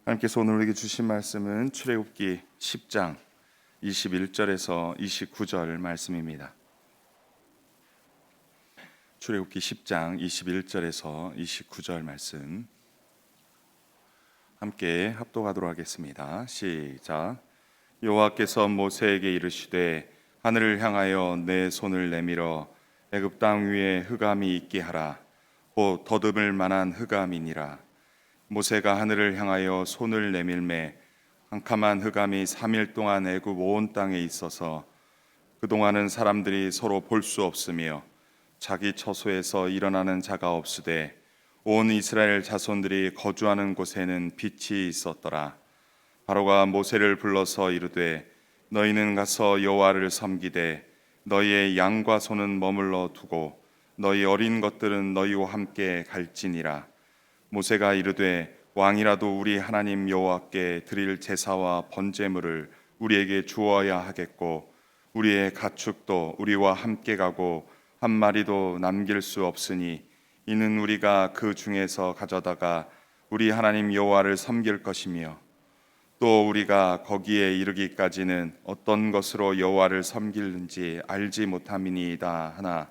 하나님께서 오늘 우리에게 주신 말씀은 출애굽기 10장 21절에서 29절 말씀입니다. 출애굽기 10장 21절에서 29절 말씀 함께 합독하도록 하겠습니다. 시작. 여호와께서 모세에게 이르시되 하늘을 향하여 내 손을 내밀어 애굽 땅 위에 흑암이 있게 하라. 곧 더듬을 만한 흑암이니라. 모세가 하늘을 향하여 손을 내밀매 캄캄한 흑암이 3일 동안 애굽 온 땅에 있어서 그동안은 사람들이 서로 볼 수 없으며 자기 처소에서 일어나는 자가 없으되 온 이스라엘 자손들이 거주하는 곳에는 빛이 있었더라. 바로가 모세를 불러서 이르되 너희는 가서 여호와를 섬기되 너희의 양과 소는 머물러 두고 너희 어린 것들은 너희와 함께 갈지니라. 모세가 이르되 왕이라도 우리 하나님 여호와께 드릴 제사와 번제물을 우리에게 주어야 하겠고 우리의 가축도 우리와 함께 가고 한 마리도 남길 수 없으니 이는 우리가 그 중에서 가져다가 우리 하나님 여호와를 섬길 것이며 또 우리가 거기에 이르기까지는 어떤 것으로 여호와를 섬기는지 알지 못함이니이다 하나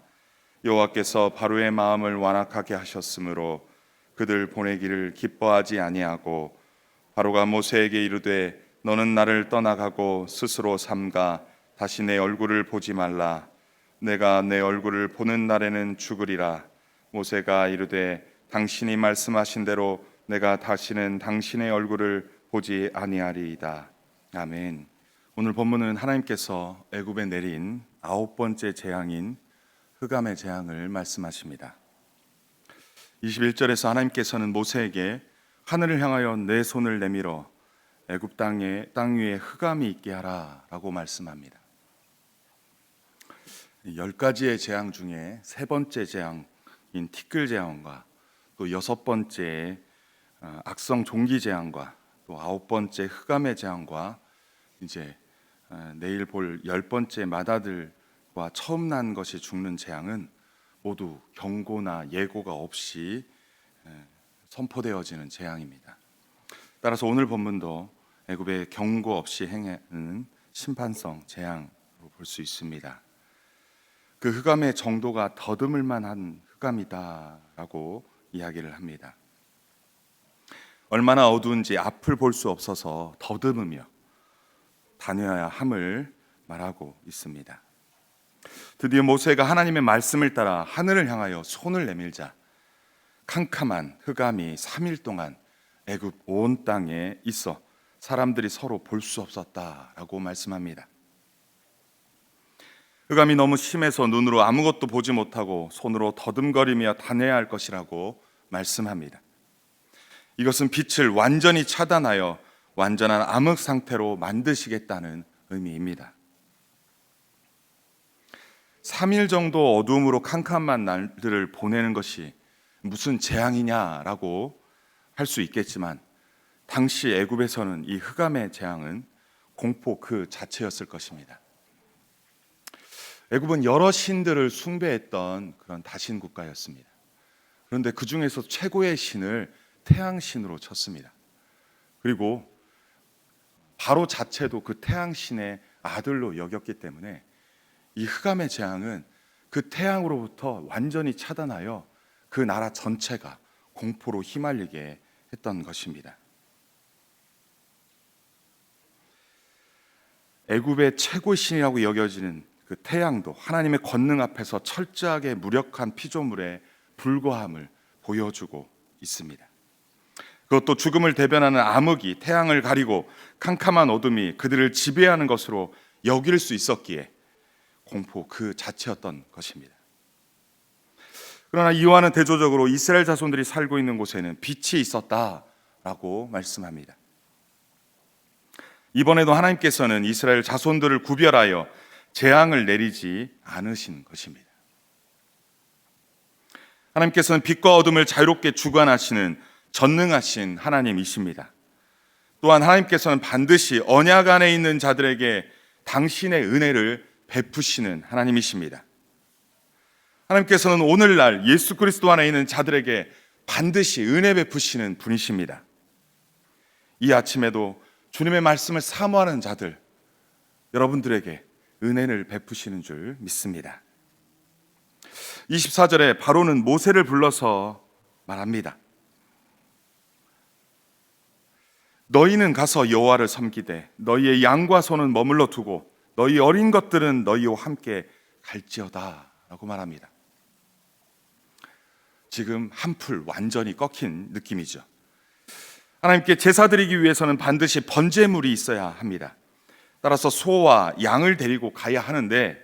여호와께서 바로의 마음을 완악하게 하셨으므로 그들 보내기를 기뻐하지 아니하고 바로가 모세에게 이르되 너는 나를 떠나가고 스스로 삼가 다시 내 얼굴을 보지 말라. 내가 내 얼굴을 보는 날에는 죽으리라. 모세가 이르되 당신이 말씀하신 대로 내가 다시는 당신의 얼굴을 보지 아니하리이다. 아멘. 오늘 본문은 하나님께서 애굽에 내린 9번째 재앙인 흑암의 재앙을 말씀하십니다. 21절에서 하나님께서는 모세에게 하늘을 향하여 내 손을 내밀어 애굽 땅 위에 흑암이 있게 하라라고 말씀합니다. 10가지의 재앙 중에 세 번째 재앙인 티끌 재앙과 또 6번째 악성 종기 재앙과 또 9번째 흑암의 재앙과 이제 내일 볼 10번째 마다들과 처음 난 것이 죽는 재앙은 모두 경고나 예고가 없이 선포되어지는 재앙입니다. 따라서 오늘 본문도 애굽의 경고 없이 행하는 심판성 재앙으로 볼 수 있습니다. 그 흑암의 정도가 더듬을 만한 흑암이다라고 이야기를 합니다. 얼마나 어두운지 앞을 볼 수 없어서 더듬으며 다녀야 함을 말하고 있습니다. 드디어 모세가 하나님의 말씀을 따라 하늘을 향하여 손을 내밀자 캄캄한 흑암이 3일 동안 애굽 온 땅에 있어 사람들이 서로 볼 수 없었다라고 말씀합니다. 흑암이 너무 심해서 눈으로 아무것도 보지 못하고 손으로 더듬거리며 다녀야 할 것이라고 말씀합니다. 이것은 빛을 완전히 차단하여 완전한 암흑 상태로 만드시겠다는 의미입니다. 3일 정도 어두움으로 캄캄한 날들을 보내는 것이 무슨 재앙이냐라고 할 수 있겠지만 당시 애굽에서는 이 흑암의 재앙은 공포 그 자체였을 것입니다. 애굽은 여러 신들을 숭배했던 그런 다신 국가였습니다. 그런데 그 중에서 최고의 신을 태양신으로 쳤습니다. 그리고 바로 자체도 그 태양신의 아들로 여겼기 때문에 이 흑암의 재앙은 그 태양으로부터 완전히 차단하여 그 나라 전체가 공포로 휘말리게 했던 것입니다. 애굽의 최고신이라고 여겨지는 그 태양도 하나님의 권능 앞에서 철저하게 무력한 피조물에 불과함을 보여주고 있습니다. 그것도 죽음을 대변하는 암흑이 태양을 가리고 캄캄한 어둠이 그들을 지배하는 것으로 여길 수 있었기에 공포 그 자체였던 것입니다. 그러나 이와는 대조적으로 이스라엘 자손들이 살고 있는 곳에는 빛이 있었다라고 말씀합니다. 이번에도 하나님께서는 이스라엘 자손들을 구별하여 재앙을 내리지 않으신 것입니다. 하나님께서는 빛과 어둠을 자유롭게 주관하시는 전능하신 하나님이십니다. 또한 하나님께서는 반드시 언약 안에 있는 자들에게 당신의 은혜를 베푸시는 하나님이십니다. 하나님께서는 오늘날 예수 그리스도 안에 있는 자들에게 반드시 은혜 베푸시는 분이십니다. 이 아침에도 주님의 말씀을 사모하는 자들, 여러분들에게 은혜를 베푸시는 줄 믿습니다. 24절에 바로는 모세를 불러서 말합니다. 너희는 가서 여호와를 섬기되 너희의 양과 소는 머물러 두고 너희 어린 것들은 너희와 함께 갈지어다 라고 말합니다. 지금 한풀 완전히 꺾인 느낌이죠. 하나님께 제사 드리기 위해서는 반드시 번제물이 있어야 합니다. 따라서 소와 양을 데리고 가야 하는데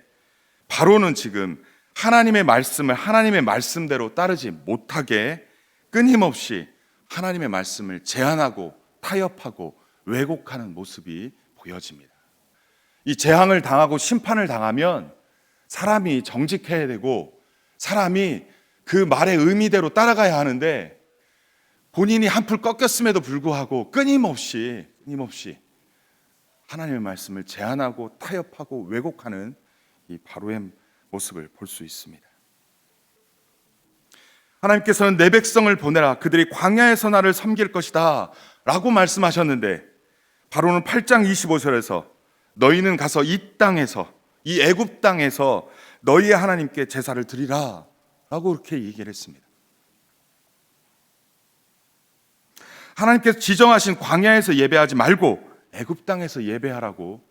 바로는 지금 하나님의 말씀을 하나님의 말씀대로 따르지 못하게 끊임없이 하나님의 말씀을 제한하고 타협하고 왜곡하는 모습이 보여집니다. 이 재앙을 당하고 심판을 당하면 사람이 정직해야 되고 사람이 그 말의 의미대로 따라가야 하는데 본인이 한풀 꺾였음에도 불구하고 끊임없이 하나님의 말씀을 제한하고 타협하고 왜곡하는 이 바로의 모습을 볼 수 있습니다. 하나님께서는 내 백성을 보내라 그들이 광야에서 나를 섬길 것이다 라고 말씀하셨는데 바로는 8장 25절에서 너희는 가서 이 땅에서 이 애굽 땅에서 너희의 하나님께 제사를 드리라 라고 그렇게 얘기를 했습니다. 하나님께서 지정하신 광야에서 예배하지 말고 애굽 땅에서 예배하라고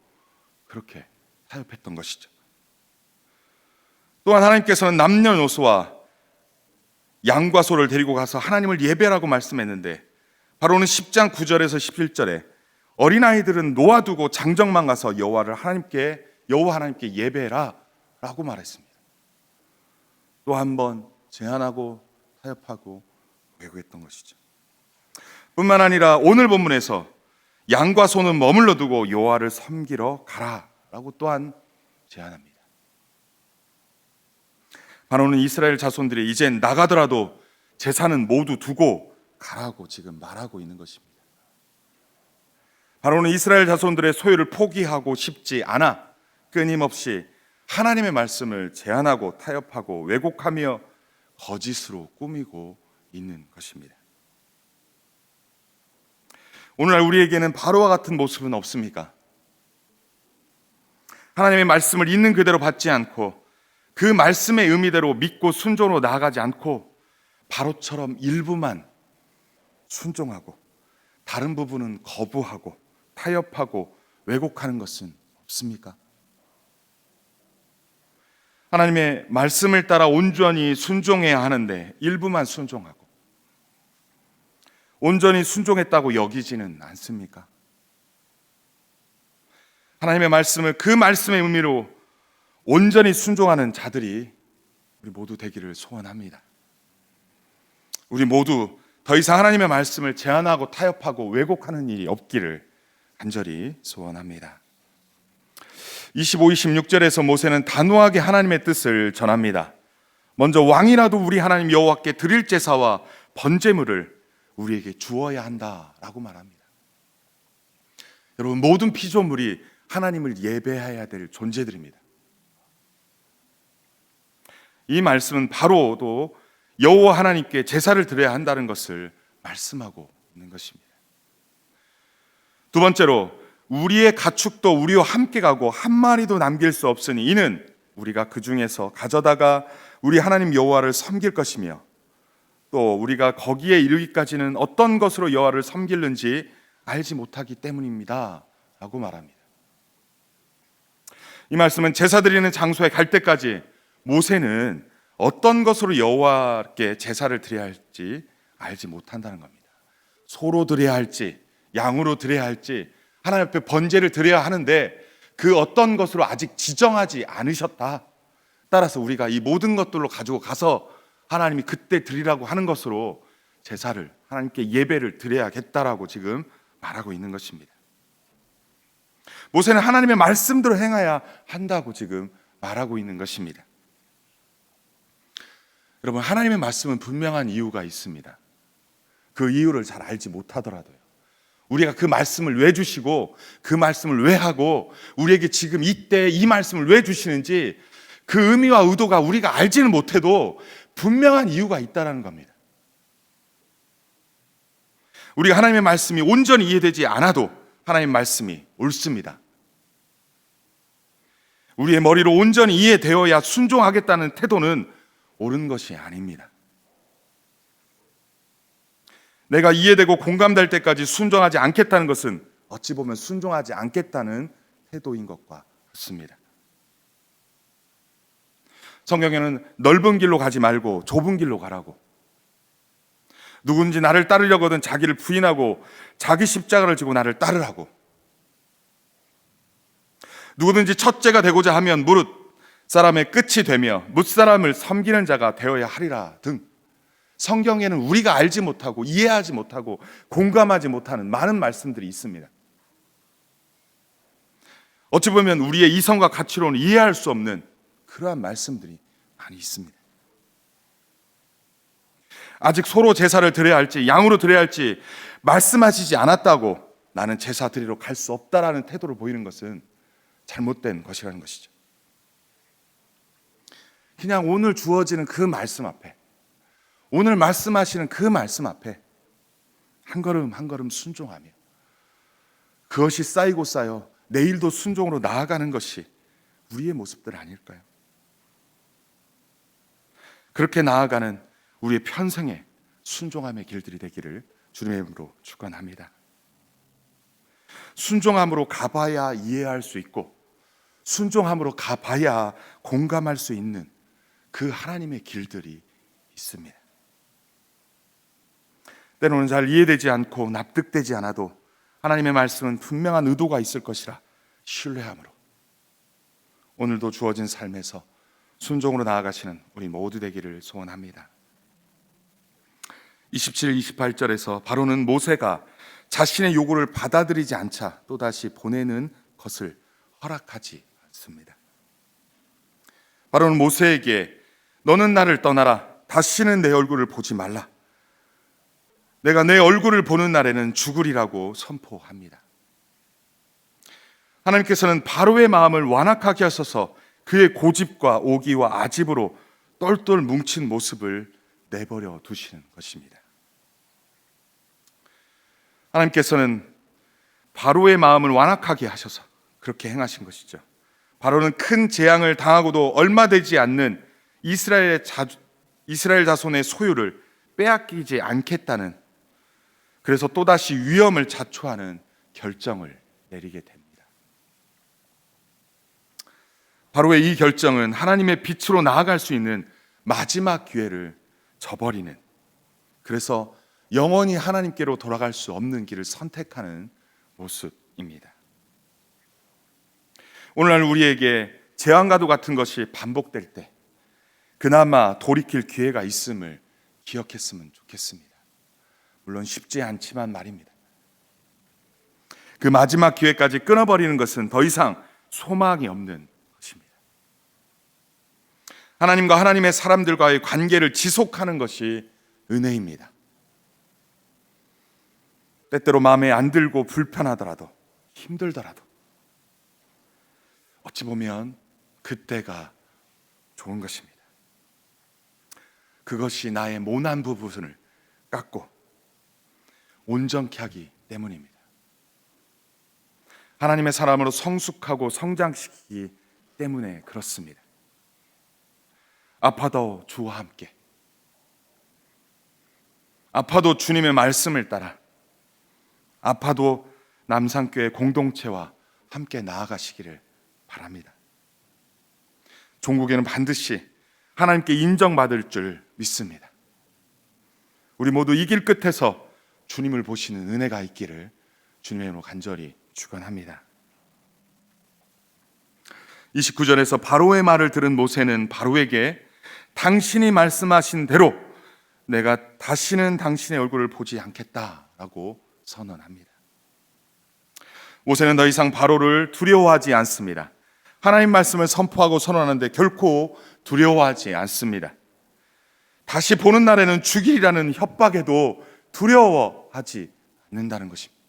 그렇게 타협했던 것이죠. 또한 하나님께서는 남녀노소와 양과 소를 데리고 가서 하나님을 예배라고 말씀했는데 바로는 10장 9절에서 11절에 어린아이들은 놓아두고 장정만 가서 여호와 하나님께 예배해라 라고 말했습니다. 또 한 번 제한하고 타협하고 왜곡했던 것이죠. 뿐만 아니라 오늘 본문에서 양과 소는 머물러 두고 여호와를 섬기러 가라 라고 또한 제안합니다. 바로는 이스라엘 자손들이 이젠 나가더라도 제사는 모두 두고 가라고 지금 말하고 있는 것입니다. 바로는 이스라엘 자손들의 소유를 포기하고 싶지 않아 끊임없이 하나님의 말씀을 제한하고 타협하고 왜곡하며 거짓으로 꾸미고 있는 것입니다. 오늘날 우리에게는 바로와 같은 모습은 없습니까? 하나님의 말씀을 있는 그대로 받지 않고 그 말씀의 의미대로 믿고 순종으로 나아가지 않고 바로처럼 일부만 순종하고 다른 부분은 거부하고 타협하고 왜곡하는 것은 없습니까? 하나님의 말씀을 따라 온전히 순종해야 하는데 일부만 순종하고 온전히 순종했다고 여기지는 않습니까? 하나님의 말씀을 그 말씀의 의미로 온전히 순종하는 자들이 우리 모두 되기를 소원합니다. 우리 모두 더 이상 하나님의 말씀을 제한하고 타협하고 왜곡하는 일이 없기를 간절히 소원합니다. 25, 26절에서 모세는 단호하게 하나님의 뜻을 전합니다. 먼저 왕이라도 우리 하나님 여호와께 드릴 제사와 번제물을 우리에게 주어야 한다라고 말합니다. 여러분, 모든 피조물이 하나님을 예배해야 될 존재들입니다. 이 말씀은 바로도 여호와 하나님께 제사를 드려야 한다는 것을 말씀하고 있는 것입니다. 두 번째로 우리의 가축도 우리와 함께 가고 한 마리도 남길 수 없으니 이는 우리가 그 중에서 가져다가 우리 하나님 여호와를 섬길 것이며 또 우리가 거기에 이르기까지는 어떤 것으로 여호와를 섬기는지 알지 못하기 때문입니다 라고 말합니다. 이 말씀은 제사 드리는 장소에 갈 때까지 모세는 어떤 것으로 여호와께 제사를 드려야 할지 알지 못한다는 겁니다. 소로 드려야 할지 양으로 드려야 할지 하나님 앞에 번제를 드려야 하는데 그 어떤 것으로 아직 지정하지 않으셨다. 따라서 우리가 이 모든 것들로 가지고 가서 하나님이 그때 드리라고 하는 것으로 제사를 하나님께 예배를 드려야겠다라고 지금 말하고 있는 것입니다. 모세는 하나님의 말씀대로 행해야 한다고 지금 말하고 있는 것입니다. 여러분, 하나님의 말씀은 분명한 이유가 있습니다. 그 이유를 잘 알지 못하더라도요, 우리가 그 말씀을 왜 주시고 그 말씀을 왜 하고 우리에게 지금 이때 이 말씀을 왜 주시는지 그 의미와 의도가 우리가 알지는 못해도 분명한 이유가 있다는 겁니다. 우리가 하나님의 말씀이 온전히 이해되지 않아도 하나님의 말씀이 옳습니다. 우리의 머리로 온전히 이해되어야 순종하겠다는 태도는 옳은 것이 아닙니다. 내가 이해되고 공감될 때까지 순종하지 않겠다는 것은 어찌 보면 순종하지 않겠다는 태도인 것과 같습니다. 성경에는 넓은 길로 가지 말고 좁은 길로 가라고, 누군지 나를 따르려거든 자기를 부인하고 자기 십자가를 지고 나를 따르라고, 누구든지 첫째가 되고자 하면 무릇 사람의 끝이 되며 뭇사람을 섬기는 자가 되어야 하리라 등, 성경에는 우리가 알지 못하고 이해하지 못하고 공감하지 못하는 많은 말씀들이 있습니다. 어찌 보면 우리의 이성과 가치로는 이해할 수 없는 그러한 말씀들이 많이 있습니다. 아직 소로 제사를 드려야 할지 양으로 드려야 할지 말씀하시지 않았다고 나는 제사 드리러 갈 수 없다라는 태도를 보이는 것은 잘못된 것이라는 것이죠. 그냥 오늘 주어지는 그 말씀 앞에, 오늘 말씀하시는 그 말씀 앞에 한 걸음 한 걸음 순종하며 그것이 쌓이고 쌓여 내일도 순종으로 나아가는 것이 우리의 모습들 아닐까요? 그렇게 나아가는 우리의 편생의 순종함의 길들이 되기를 주님의 이름으로 축원합니다. 순종함으로 가봐야 이해할 수 있고 순종함으로 가봐야 공감할 수 있는 그 하나님의 길들이 있습니다. 때로는 잘 이해되지 않고 납득되지 않아도 하나님의 말씀은 분명한 의도가 있을 것이라 신뢰함으로 오늘도 주어진 삶에서 순종으로 나아가시는 우리 모두 되기를 소원합니다. 27, 28절에서 바로는 모세가 자신의 요구를 받아들이지 않자 또다시 보내는 것을 허락하지 않습니다. 바로는 모세에게 너는 나를 떠나라, 다시는 내 얼굴을 보지 말라, 내가 내 얼굴을 보는 날에는 죽으리라고 선포합니다. 하나님께서는 바로의 마음을 완악하게 하셔서 그의 고집과 오기와 아집으로 똘똘 뭉친 모습을 내버려 두시는 것입니다. 하나님께서는 바로의 마음을 완악하게 하셔서 그렇게 행하신 것이죠. 바로는 큰 재앙을 당하고도 얼마 되지 않는 이스라엘 자손의 소유를 빼앗기지 않겠다는, 그래서 또다시 위험을 자초하는 결정을 내리게 됩니다. 바로의 이 결정은 하나님의 빛으로 나아갈 수 있는 마지막 기회를 저버리는, 그래서 영원히 하나님께로 돌아갈 수 없는 길을 선택하는 모습입니다. 오늘날 우리에게 재앙과도 같은 것이 반복될 때 그나마 돌이킬 기회가 있음을 기억했으면 좋겠습니다. 물론 쉽지 않지만 말입니다. 그 마지막 기회까지 끊어버리는 것은 더 이상 소망이 없는 것입니다. 하나님과 하나님의 사람들과의 관계를 지속하는 것이 은혜입니다. 때때로 마음에 안 들고 불편하더라도 힘들더라도 어찌 보면 그때가 좋은 것입니다. 그것이 나의 모난 부분을 깎고 온전케 하기 때문입니다. 하나님의 사람으로 성숙하고 성장시키기 때문에 그렇습니다. 아파도 주와 함께, 아파도 주님의 말씀을 따라, 아파도 남산교회 공동체와 함께 나아가시기를 바랍니다. 종국에는 반드시 하나님께 인정받을 줄 믿습니다. 우리 모두 이 길 끝에서 주님을 보시는 은혜가 있기를 주님의 이름으로 간절히 축원합니다. 29절에서 바로의 말을 들은 모세는 바로에게 당신이 말씀하신 대로 내가 다시는 당신의 얼굴을 보지 않겠다라고 선언합니다. 모세는 더 이상 바로를 두려워하지 않습니다. 하나님 말씀을 선포하고 선언하는데 결코 두려워하지 않습니다. 다시 보는 날에는 죽이라는 협박에도 두려워하지 않는다는 것입니다.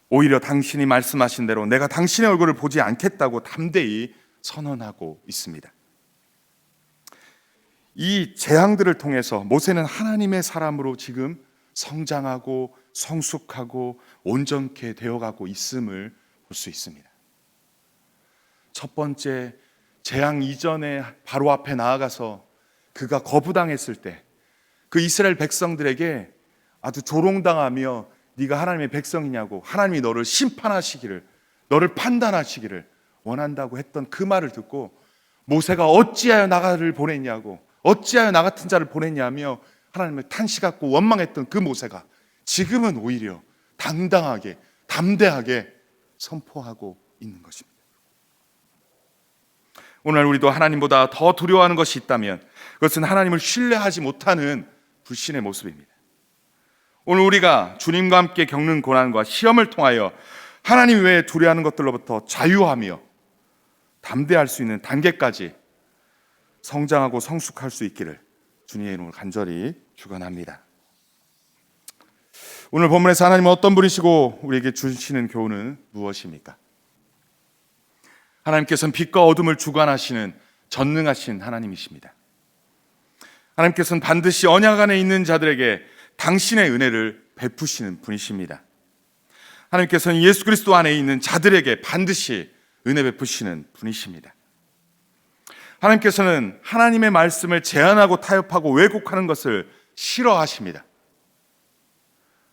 오히려 당신이 말씀하신 대로 내가 당신의 얼굴을 보지 않겠다고 담대히 선언하고 있습니다. 이 재앙들을 통해서 모세는 하나님의 사람으로 지금 성장하고 성숙하고 온전케 되어가고 있음을 볼 수 있습니다. 첫 번째, 재앙 이전에 바로 앞에 나아가서 그가 거부당했을 때 그 이스라엘 백성들에게 아주 조롱당하며 네가 하나님의 백성이냐고, 하나님이 너를 심판하시기를, 너를 판단하시기를 원한다고 했던 그 말을 듣고 모세가 어찌하여 나를 보냈냐고, 어찌하여 나 같은 자를 보냈냐며 하나님을 탄식하고 원망했던 그 모세가 지금은 오히려 당당하게 담대하게 선포하고 있는 것입니다. 오늘 우리도 하나님보다 더 두려워하는 것이 있다면 그것은 하나님을 신뢰하지 못하는 불신의 모습입니다. 오늘 우리가 주님과 함께 겪는 고난과 시험을 통하여 하나님 외에 두려워하는 것들로부터 자유하며 담대할 수 있는 단계까지 성장하고 성숙할 수 있기를 주님의 이름으로 간절히 축원합니다. 오늘 본문에서 하나님은 어떤 분이시고 우리에게 주시는 교훈은 무엇입니까? 하나님께서는 빛과 어둠을 주관하시는 전능하신 하나님이십니다. 하나님께서는 반드시 언약 안에 있는 자들에게 당신의 은혜를 베푸시는 분이십니다. 하나님께서는 예수 그리스도 안에 있는 자들에게 반드시 은혜 베푸시는 분이십니다. 하나님께서는 하나님의 말씀을 제한하고 타협하고 왜곡하는 것을 싫어하십니다.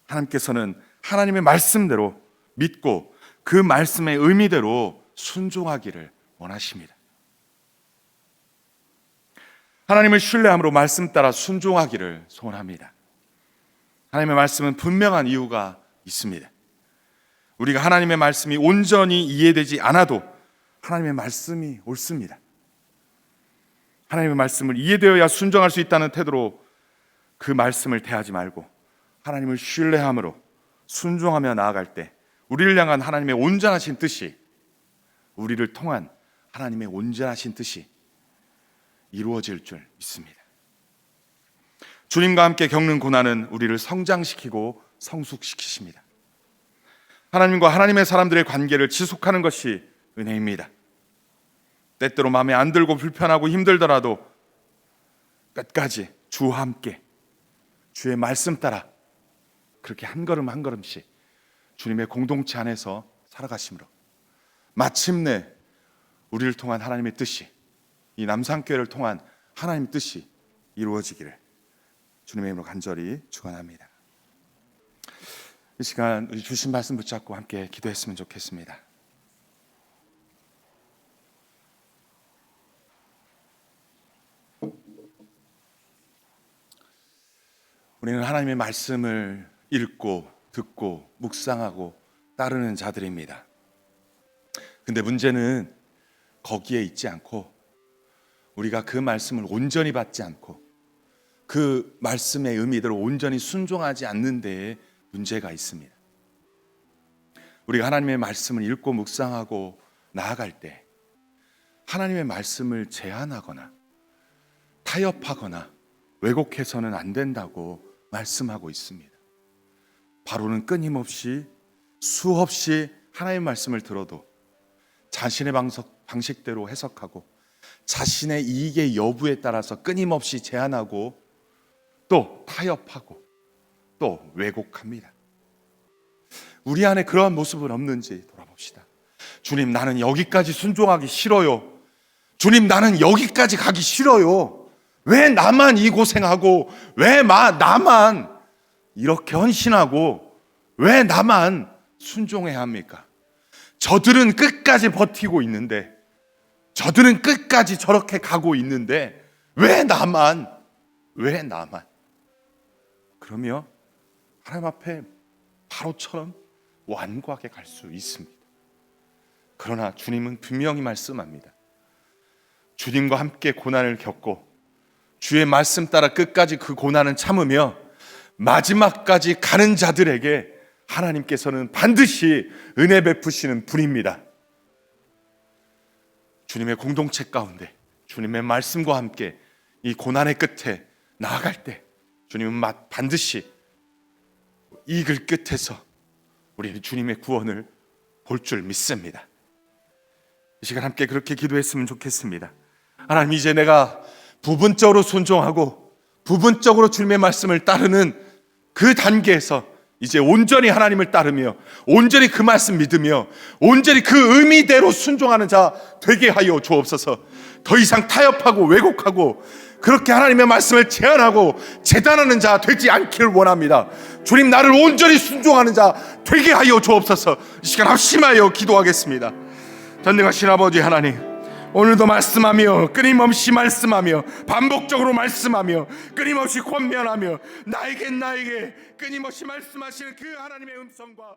하나님께서는 하나님의 말씀대로 믿고 그 말씀의 의미대로 순종하기를 원하십니다. 하나님을 신뢰함으로 말씀 따라 순종하기를 소원합니다. 하나님의 말씀은 분명한 이유가 있습니다. 우리가 하나님의 말씀이 온전히 이해되지 않아도 하나님의 말씀이 옳습니다. 하나님의 말씀을 이해되어야 순종할 수 있다는 태도로 그 말씀을 대하지 말고 하나님을 신뢰함으로 순종하며 나아갈 때 우리를 향한 하나님의 온전하신 뜻이, 우리를 통한 하나님의 온전하신 뜻이 이루어질 줄 믿습니다. 주님과 함께 겪는 고난은 우리를 성장시키고 성숙시키십니다. 하나님과 하나님의 사람들의 관계를 지속하는 것이 은혜입니다. 때때로 마음에 안 들고 불편하고 힘들더라도 끝까지 주와 함께 주의 말씀 따라 그렇게 한 걸음 한 걸음씩 주님의 공동체 안에서 살아가심으로 마침내 우리를 통한 하나님의 뜻이, 이 남산교회를 통한 하나님의 뜻이 이루어지기를 주님의 이름으로 간절히 축원합니다. 이 시간 우리 주신 말씀 붙잡고 함께 기도했으면 좋겠습니다. 우리는 하나님의 말씀을 읽고 듣고 묵상하고 따르는 자들입니다. 근데 문제는 거기에 있지 않고 우리가 그 말씀을 온전히 받지 않고 그 말씀의 의미대로 온전히 순종하지 않는 데에 문제가 있습니다. 우리가 하나님의 말씀을 읽고 묵상하고 나아갈 때 하나님의 말씀을 제한하거나 타협하거나 왜곡해서는 안 된다고 말씀하고 있습니다. 바로는 끊임없이 수없이 하나님의 말씀을 들어도 자신의 방식대로 해석하고 자신의 이익의 여부에 따라서 끊임없이 제한하고 또 타협하고 또 왜곡합니다. 우리 안에 그러한 모습은 없는지 돌아봅시다. 주님, 나는 여기까지 순종하기 싫어요. 주님, 나는 여기까지 가기 싫어요. 왜 나만 이 고생하고 왜 나만 이렇게 헌신하고 왜 나만 순종해야 합니까? 저들은 끝까지 버티고 있는데, 저들은 끝까지 저렇게 가고 있는데 왜 나만? 그러며 하나님 앞에 바로처럼 완고하게 갈 수 있습니다. 그러나 주님은 분명히 말씀합니다. 주님과 함께 고난을 겪고 주의 말씀 따라 끝까지 그 고난은 참으며 마지막까지 가는 자들에게 하나님께서는 반드시 은혜 베푸시는 분입니다. 주님의 공동체 가운데 주님의 말씀과 함께 이 고난의 끝에 나아갈 때 주님은 반드시 이 길 끝에서 우리는 주님의 구원을 볼 줄 믿습니다. 이 시간 함께 그렇게 기도했으면 좋겠습니다. 하나님, 이제 내가 부분적으로 순종하고 부분적으로 주님의 말씀을 따르는 그 단계에서 이제 온전히 하나님을 따르며 온전히 그 말씀 믿으며 온전히 그 의미대로 순종하는 자 되게 하여 주옵소서. 더 이상 타협하고 왜곡하고 그렇게 하나님의 말씀을 제한하고 재단하는 자 되지 않기를 원합니다. 주님, 나를 온전히 순종하는 자 되게 하여 주옵소서. 이 시간 합심하여 기도하겠습니다. 전능하신 아버지 하나님, 오늘도 말씀하며 끊임없이 말씀하며 반복적으로 말씀하며 끊임없이 권면하며 나에게 끊임없이 말씀하시는 그 하나님의 음성과